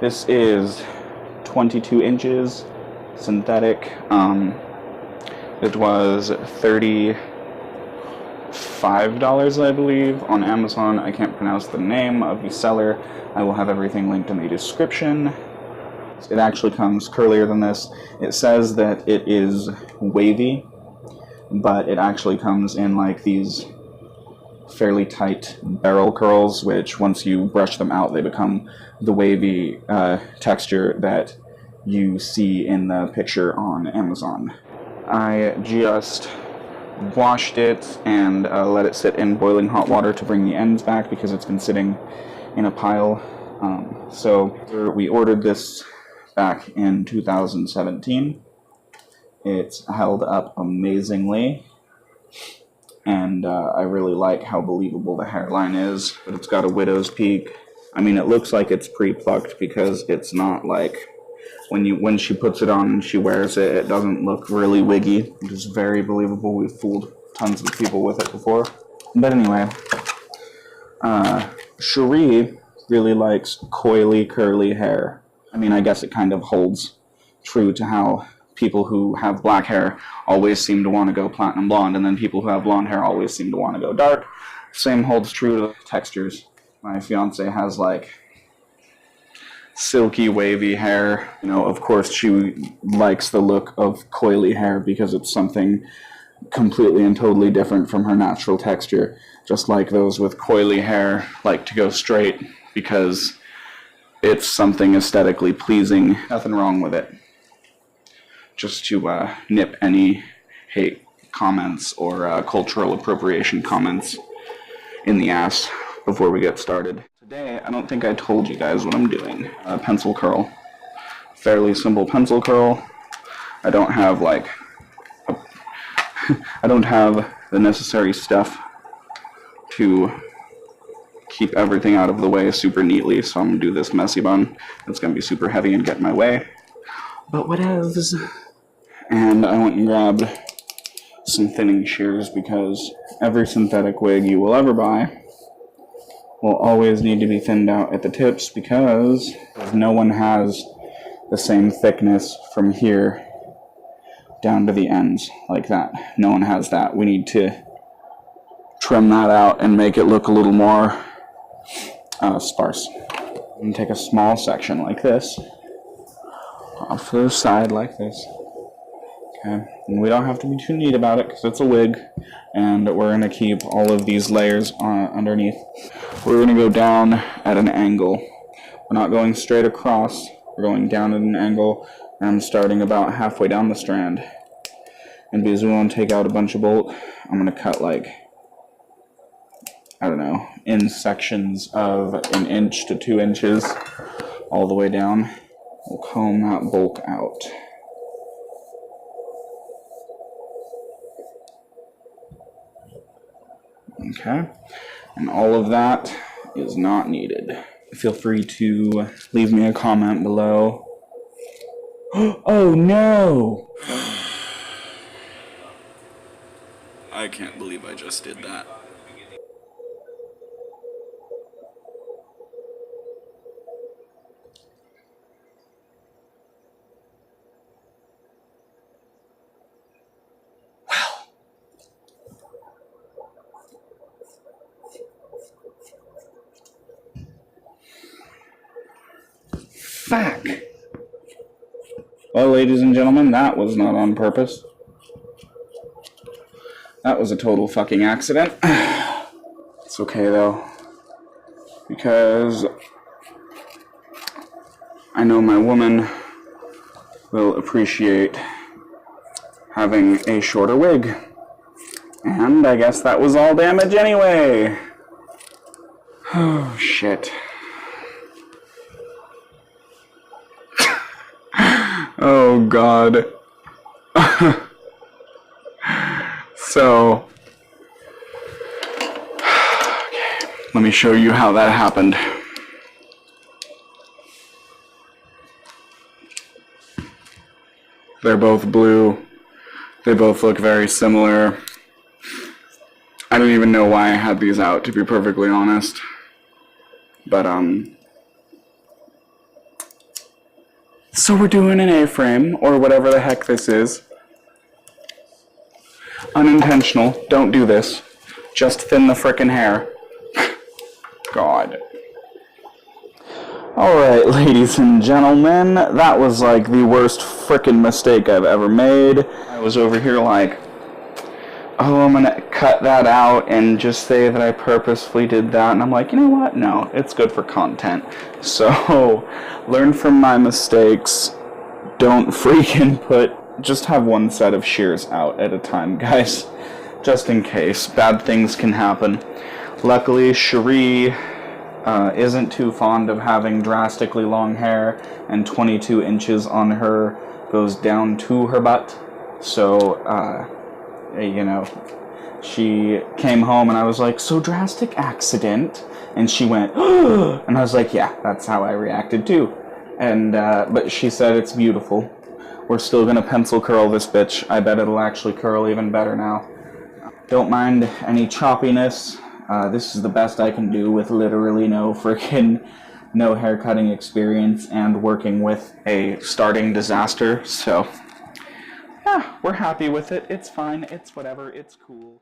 This is 22 inches synthetic. It was $35, I believe, on Amazon. I can't pronounce the name of the seller. I will have everything linked in the description. It actually comes curlier than this. It says that it is wavy, but it actually comes in like these fairly tight barrel curls, which once you brush them out, they become the wavy texture that you see in the picture on Amazon. I just washed it and let it sit in boiling hot water to bring the ends back because it's been sitting in a pile. So we ordered this back in 2017. It's held up amazingly, and I really like how believable the hairline is, but it's got a widow's peak. I mean, it looks like it's pre-plucked because it's not like when she puts it on and she wears it, it doesn't look really wiggy. It is very believable. We've fooled tons of people with it before. But anyway, Cherie really likes coily, curly hair. I mean, I guess it kind of holds true to how people who have black hair always seem to want to go platinum blonde, and then people who have blonde hair always seem to want to go dark. Same holds true to textures. My fiance has like silky, wavy hair. You know, of course she likes the look of coily hair because it's something completely and totally different from her natural texture. Just like those with coily hair like to go straight because it's something aesthetically pleasing. Nothing wrong with it. Just to nip any hate comments or cultural appropriation comments in the ass before we get started. Today, I don't think I told you guys what I'm doing. Pencil curl. Fairly simple pencil curl. I don't have like I don't have the necessary stuff to keep everything out of the way super neatly, so I'm gonna do this messy bun. It's gonna be super heavy and get in my way. But whatevs. And I went and grabbed some thinning shears because every synthetic wig you will ever buy will always need to be thinned out at the tips because no one has the same thickness from here down to the ends like that. No one has that. We need to trim that out and make it look a little more sparse. And take a small section like this off to the side like this. Okay, and we don't have to be too neat about it because it's a wig, and we're going to keep all of these layers underneath. We're going to go down at an angle. We're not going straight across, we're going down at an angle, and I'm starting about halfway down the strand. And because we want to take out a bunch of bolt, I'm going to cut like, I don't know, in sections of 1 inch to 2 inches all the way down. We'll comb that bolt out. Okay, and all of that is not needed. Feel free to leave me a comment below. Oh no! I can't believe I just did that. Fuck. Well, ladies and gentlemen, that was not on purpose. That was a total fucking accident. It's okay though, because I know my woman will appreciate having a shorter wig. And I guess that was all damage anyway. Oh, shit. Oh, God. So, okay, let me show you how that happened. They're both blue. They both look very similar. I don't even know why I had these out, to be perfectly honest. But, So we're doing an A-frame, or whatever the heck this is. Unintentional. Don't do this. Just thin the frickin' hair. God. Alright, ladies and gentlemen, that was like the worst frickin' mistake I've ever made. I was over here like, oh, I'm gonna cut that out and just say that I purposefully did that, and I'm like, you know what? No, it's good for content. So, learn from my mistakes. Don't freaking just have one set of shears out at a time, guys. Just in case. Bad things can happen. Luckily, Cherie isn't too fond of having drastically long hair, and 22 inches on her goes down to her butt. So, you know, she came home and I was like, so drastic accident? And she went, oh, and I was like, yeah, that's how I reacted too. And, but she said it's beautiful. We're still gonna pencil curl this bitch. I bet it'll actually curl even better now. Don't mind any choppiness. This is the best I can do with literally no haircutting experience and working with a starting disaster. So, yeah, we're happy with it. It's fine. It's whatever. It's cool.